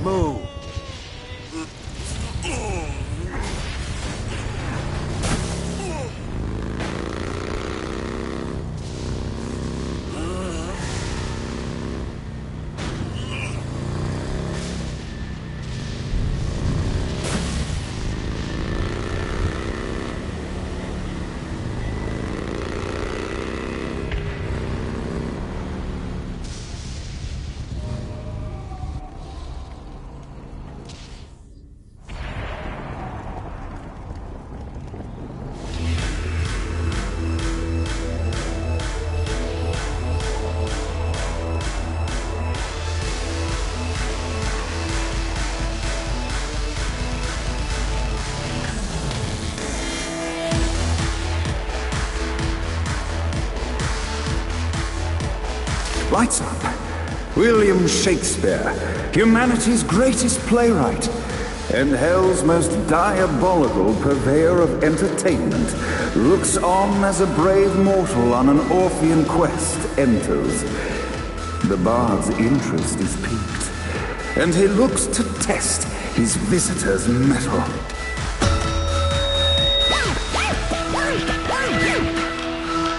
Move. Lights up. William Shakespeare, humanity's greatest playwright, and hell's most diabolical purveyor of entertainment, looks on as a brave mortal on an Orphean quest enters. The bard's interest is piqued, and he looks to test his visitor's mettle.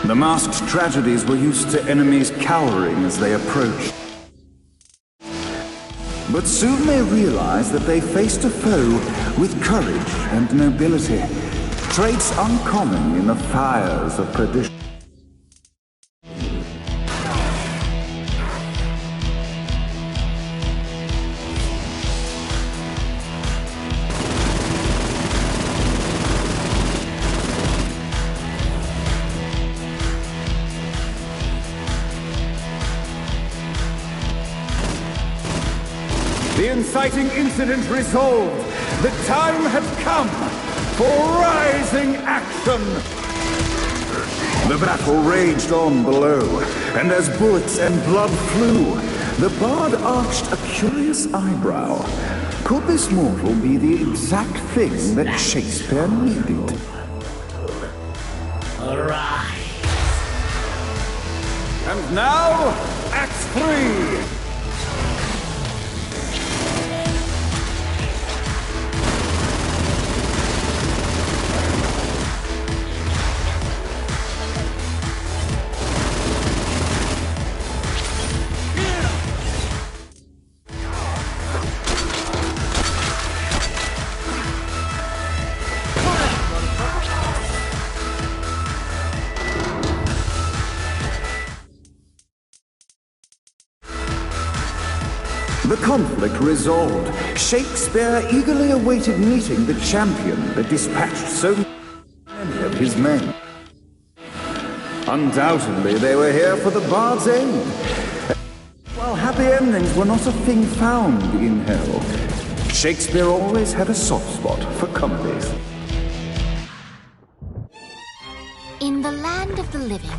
The masked tragedies were used to enemies cowering as they approached. But soon they realized that they faced a foe with courage and nobility, traits uncommon in the fires of perdition. The inciting incident resolved. The time had come for rising action. The battle raged on below, and as bullets and blood flew, the bard arched a curious eyebrow. Could this mortal be the exact thing that Shakespeare needed? Arise. And now, Act 3. The conflict resolved, Shakespeare eagerly awaited meeting the champion that dispatched so many of his men. Undoubtedly, they were here for the bard's aid. While happy endings were not a thing found in hell, Shakespeare always had a soft spot for comedies. In the land of the living,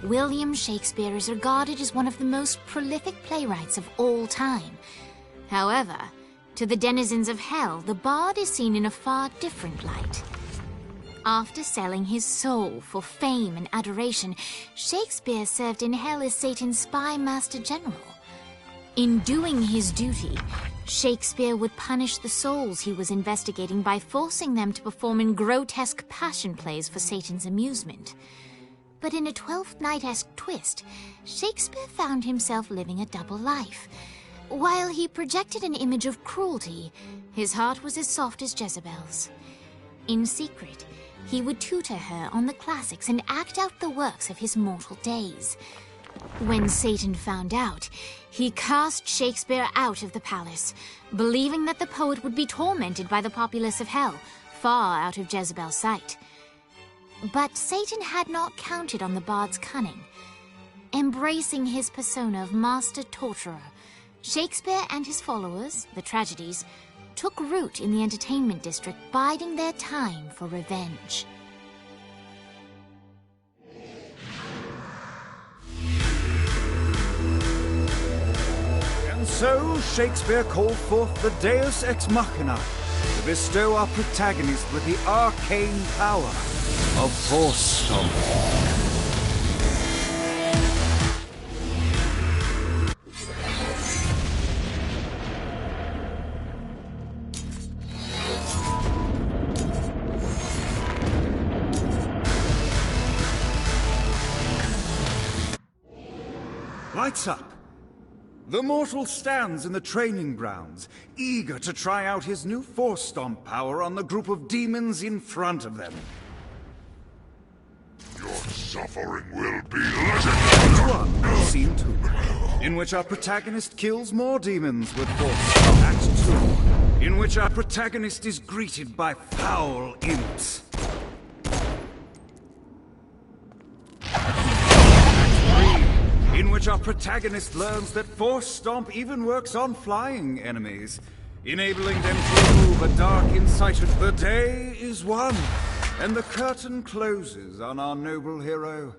William Shakespeare is regarded as one of the most prolific playwrights of all time. However, to the denizens of hell, the bard is seen in a far different light. After selling his soul for fame and adoration, Shakespeare served in hell as Satan's spy master general. In doing his duty, Shakespeare would punish the souls he was investigating by forcing them to perform in grotesque passion plays for Satan's amusement. But in a Twelfth Night-esque twist, Shakespeare found himself living a double life. While he projected an image of cruelty, his heart was as soft as Jezebel's. In secret, he would tutor her on the classics and act out the works of his mortal days. When Satan found out, he cast Shakespeare out of the palace, believing that the poet would be tormented by the populace of hell, far out of Jezebel's sight. But Satan had not counted on the bard's cunning. Embracing his persona of master torturer, Shakespeare and his followers, the tragedies, took root in the entertainment district, biding their time for revenge. And so, Shakespeare called forth the Deus Ex Machina to bestow our protagonist with the arcane power of Force Stomp. Lights up! The mortal stands in the training grounds, eager to try out his new Force Stomp power on the group of demons in front of them. Your suffering will be legendary! Act 1, Scene 2, in which our protagonist kills more demons with Force Stomp. Act 2, in which our protagonist is greeted by foul imps. In which our protagonist learns that Force Stomp even works on flying enemies, enabling them to remove a dark inciter. The day is won, and the curtain closes on our noble hero.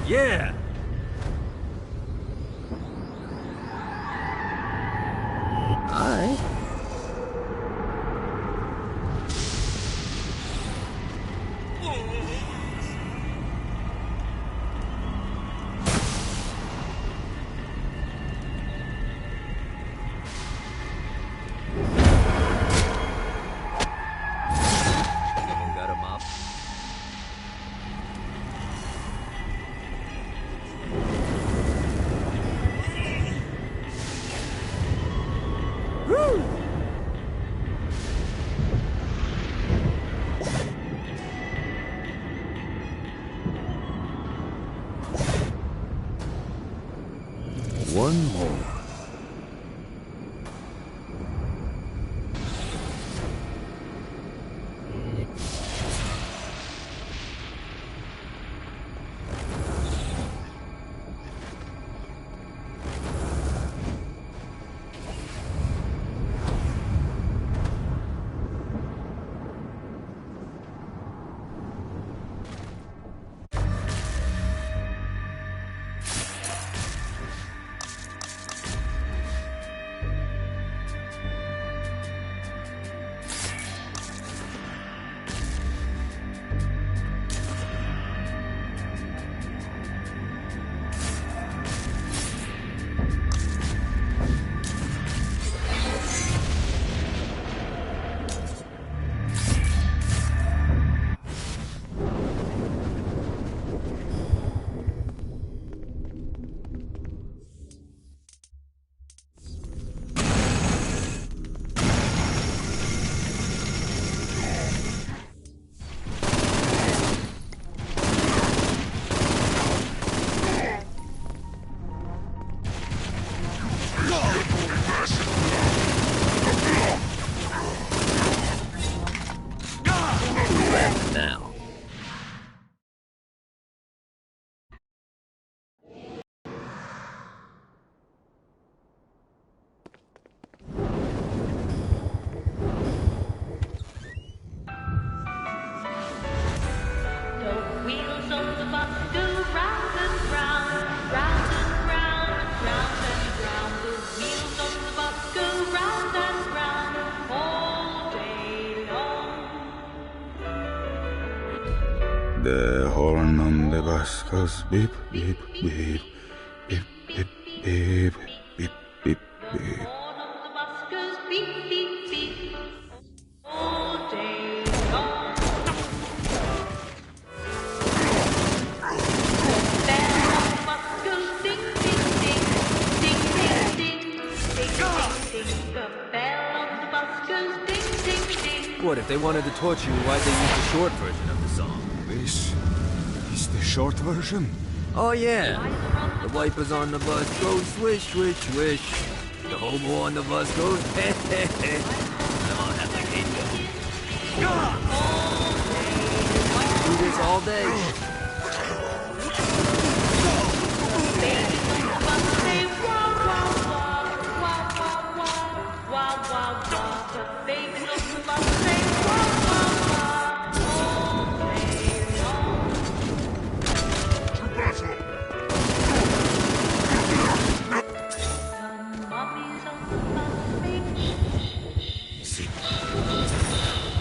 Yeah! One more. The horn on the bus goes beep, beep, beep, beep, beep, beep, beep, beep, beep. What, if they wanted to torture you, why'd they use the short version of the song? This is the short version. Oh yeah, the wipers on the bus go swish, swish, swish. The hobo on the bus goes heh, heh, heh. Oh, that's a hit. Do this all day.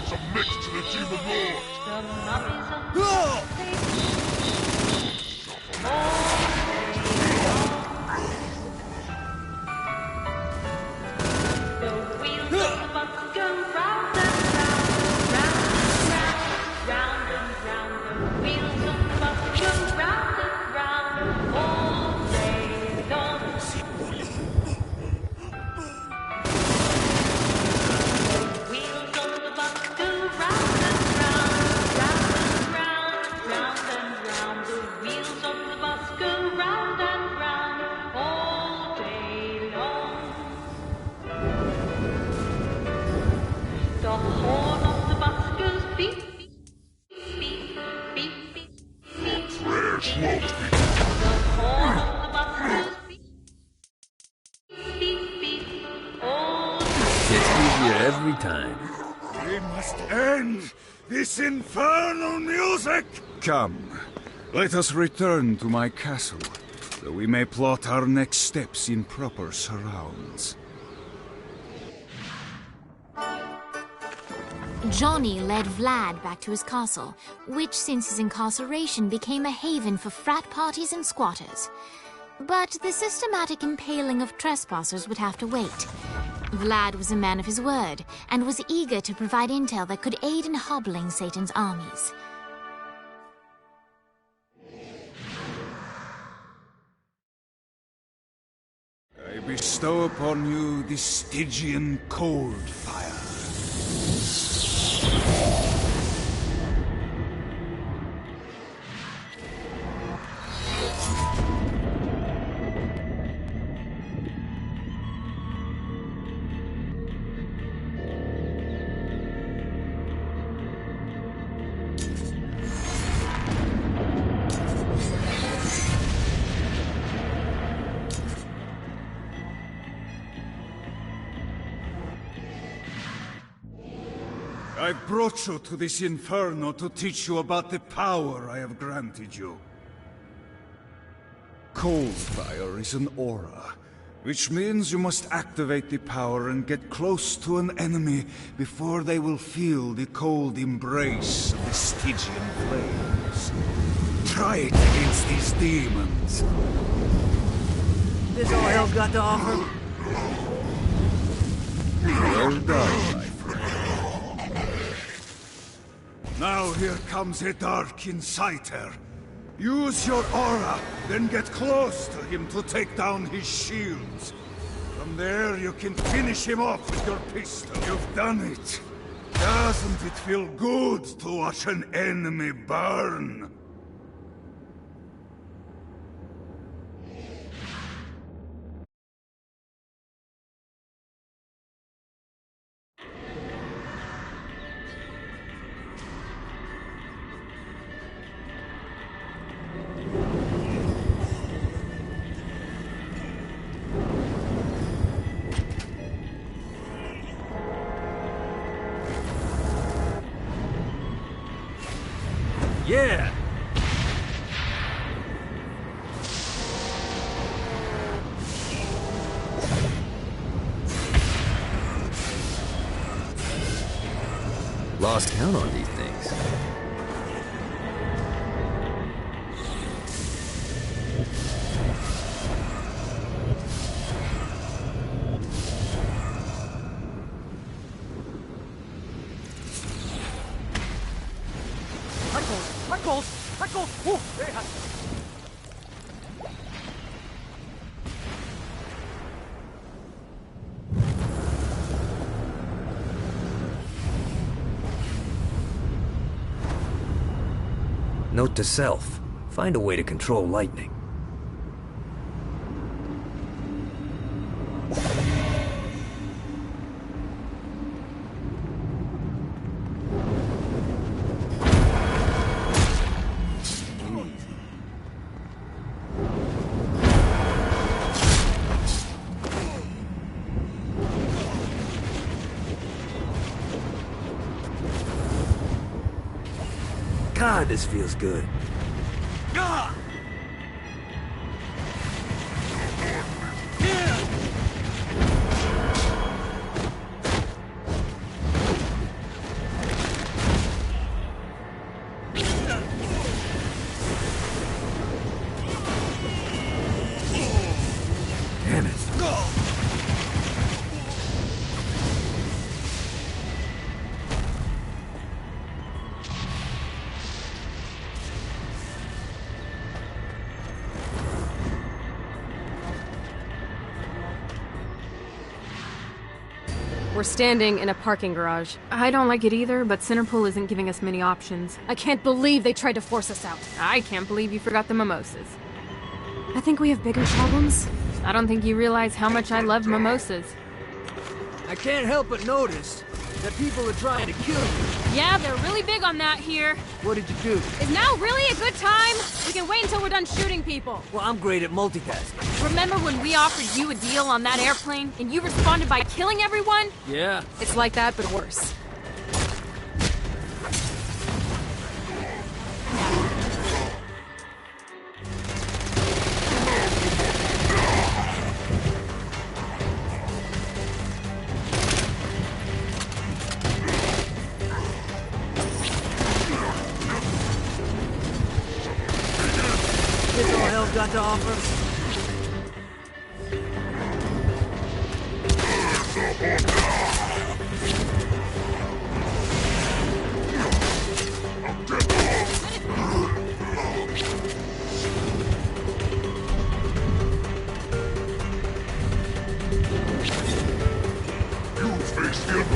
Submit to the demon lord! Every time. We must end this infernal music! Come, let us return to my castle, so we may plot our next steps in proper surrounds. Johnny led Vlad back to his castle, which since his incarceration became a haven for frat parties and squatters. But the systematic impaling of trespassers would have to wait. Vlad was a man of his word, and was eager to provide intel that could aid in hobbling Satan's armies. I bestow upon you the Stygian cold fire. I brought you to this inferno to teach you about the power I have granted you. Cold fire is an aura, which means you must activate the power and get close to an enemy before they will feel the cold embrace of the Stygian flames. Try it against these demons. This all hell's got to offer? Well done, my friend. Now here comes a dark inciter. Use your aura, then get close to him to take down his shields. From there you can finish him off with your pistol. You've done it. Doesn't it feel good to watch an enemy burn? Yeah! Lost count on these things. Note to self, find a way to control lightning. God, this feels good. Damn it. We're standing in a parking garage. I don't like it either, but Centerpool isn't giving us many options. I can't believe they tried to force us out. I can't believe you forgot the mimosas. I think we have bigger problems. I don't think you realize how much I love mimosas. I can't help but notice that people are trying to kill you. Yeah, they're really big on that here. What did you do? Is now really a good time? We can wait until we're done shooting people. Well, I'm great at multitasking. Remember when we offered you a deal on that airplane and you responded by killing everyone? Yeah. It's like that, but worse. This all hell's got to offer? You face him.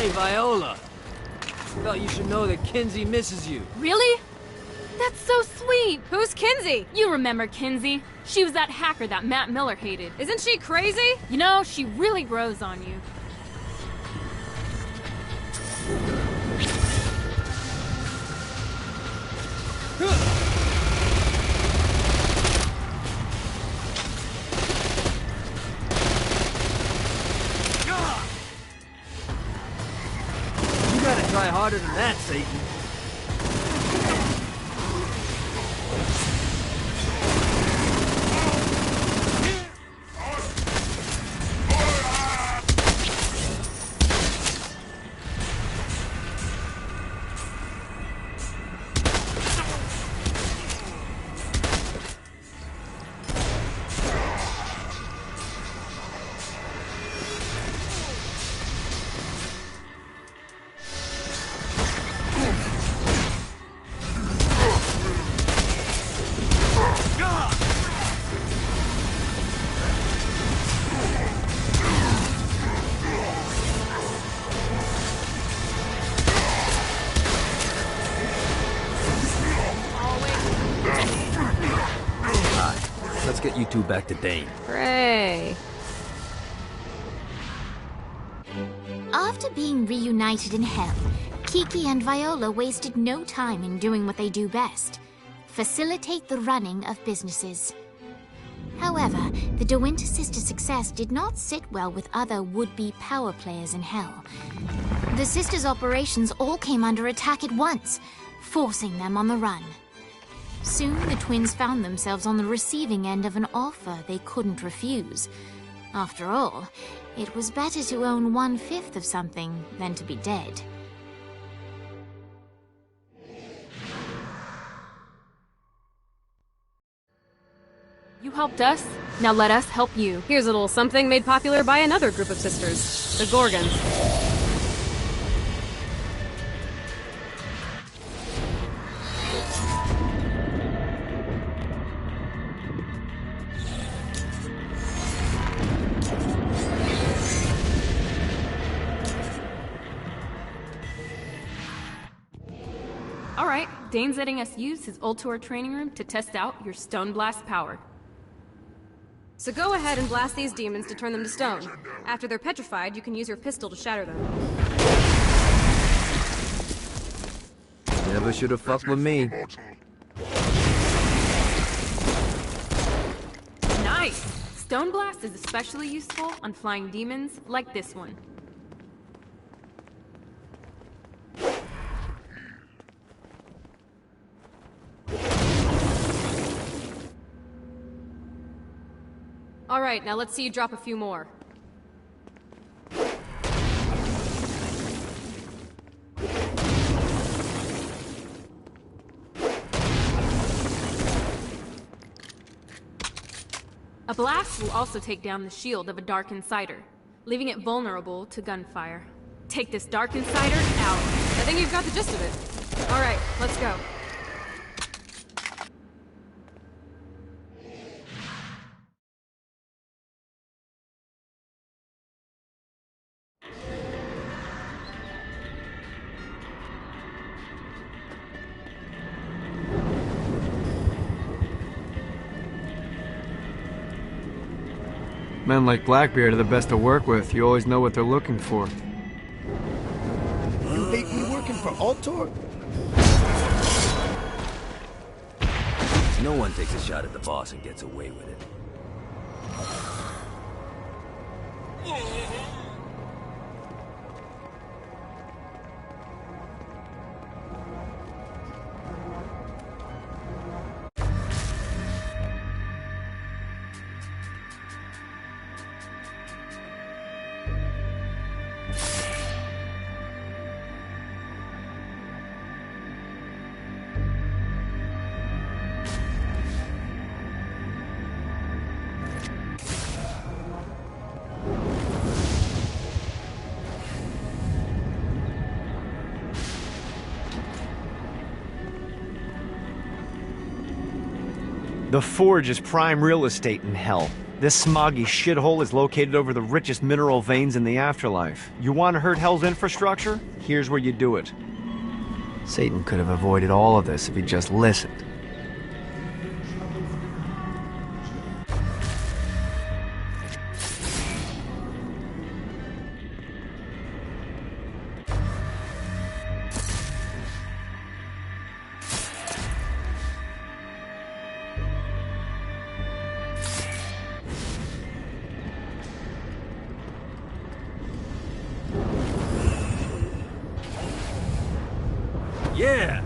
Hey, Viola. Thought you should know that Kinsey misses you. Really? That's so sweet. Who's Kinsey? You remember Kinsey. She was that hacker that Matt Miller hated. Isn't she crazy? You know, she really grows on you. You gotta try harder than that, Satan. Let's get you two back to Dane. Hooray. After being reunited in Hell, Kiki and Viola wasted no time in doing what they do best: facilitate the running of businesses. However, the De Winter sisters' success did not sit well with other would-be power players in Hell. The sisters' operations all came under attack at once, forcing them on the run. Soon the twins found themselves on the receiving end of an offer they couldn't refuse. After all, it was better to own 1/5 of something than to be dead. You helped us, now let us help you. Here's a little something made popular by another group of sisters, the Gorgons. Alright, Dane's letting us use his Ultor training room to test out your Stone Blast power. So go ahead and blast these demons to turn them to stone. After they're petrified, you can use your pistol to shatter them. Never should have fucked with me. Nice! Stone Blast is especially useful on flying demons like this one. Alright, now let's see you drop a few more. A blast will also take down the shield of a Dark Insider, leaving it vulnerable to gunfire. Take this Dark Insider out. I think you've got the gist of it. Alright, let's go. Men like Blackbeard are the best to work with. You always know what they're looking for. You hate me working for Ultor? No one takes a shot at the boss and gets away with it. The Forge is prime real estate in Hell. This smoggy shithole is located over the richest mineral veins in the afterlife. You want to hurt Hell's infrastructure? Here's where you do it. Satan could have avoided all of this if he just listened. Yeah!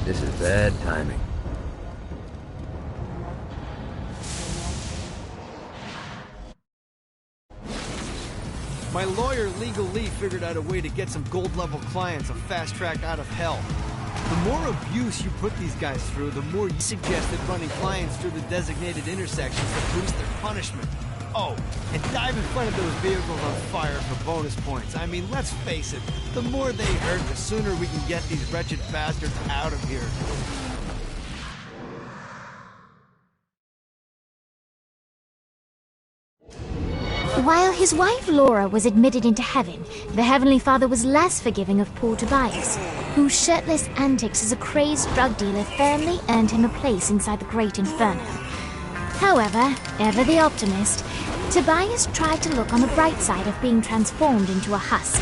This is bad timing. My lawyer, Legal Lee, figured out a way to get some gold-level clients a fast track out of Hell. The more abuse you put these guys through, the more you suggested running clients through the designated intersections to boost their punishment. Oh, and dive in front of those vehicles on fire for bonus points. I mean, let's face it, the more they hurt, the sooner we can get these wretched bastards out of here. While his wife Laura was admitted into heaven, the Heavenly Father was less forgiving of poor Tobias, whose shirtless antics as a crazed drug dealer firmly earned him a place inside the Great Inferno. However, ever the optimist, Tobias tried to look on the bright side of being transformed into a husk.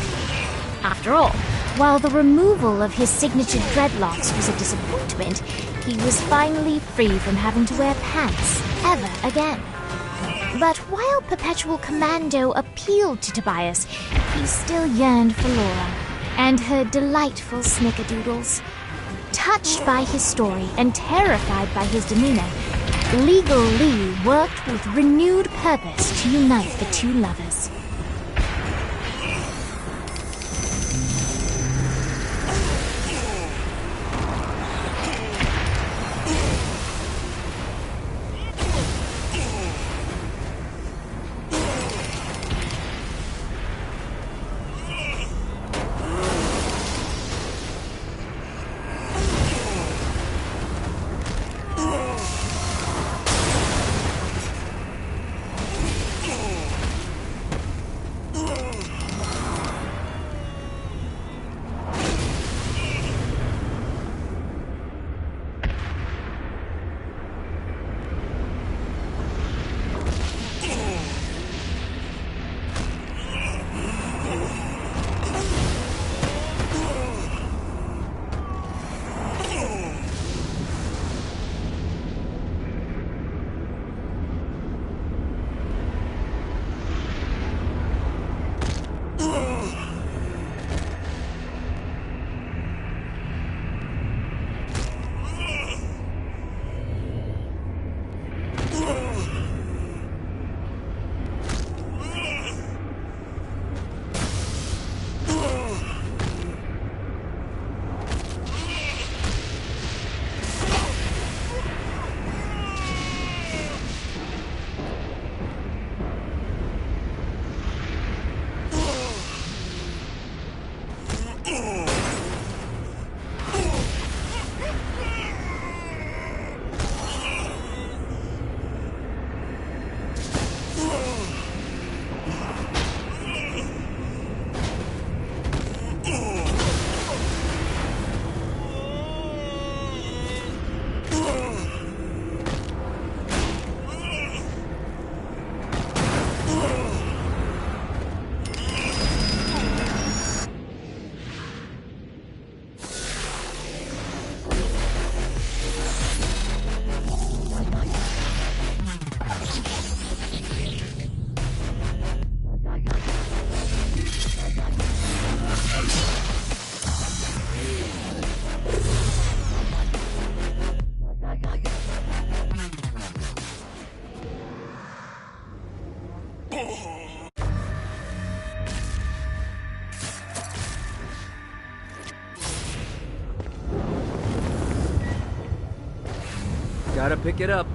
After all, while the removal of his signature dreadlocks was a disappointment, he was finally free from having to wear pants ever again. But while Perpetual Commando appealed to Tobias, he still yearned for Laura and her delightful snickerdoodles. Touched by his story and terrified by his demeanor, Legal Lee worked with renewed purpose to unite the two lovers. Gotta pick it up.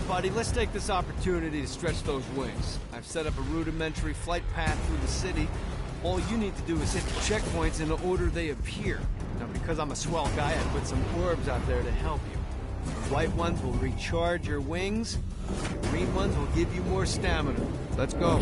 Buddy, let's take this opportunity to stretch those wings. I've set up a rudimentary flight path through the city. All you need to do is hit the checkpoints in the order they appear. Now, because I'm a swell guy, I put some orbs out there to help you. The white ones will recharge your wings. The green ones will give you more stamina. Let's go.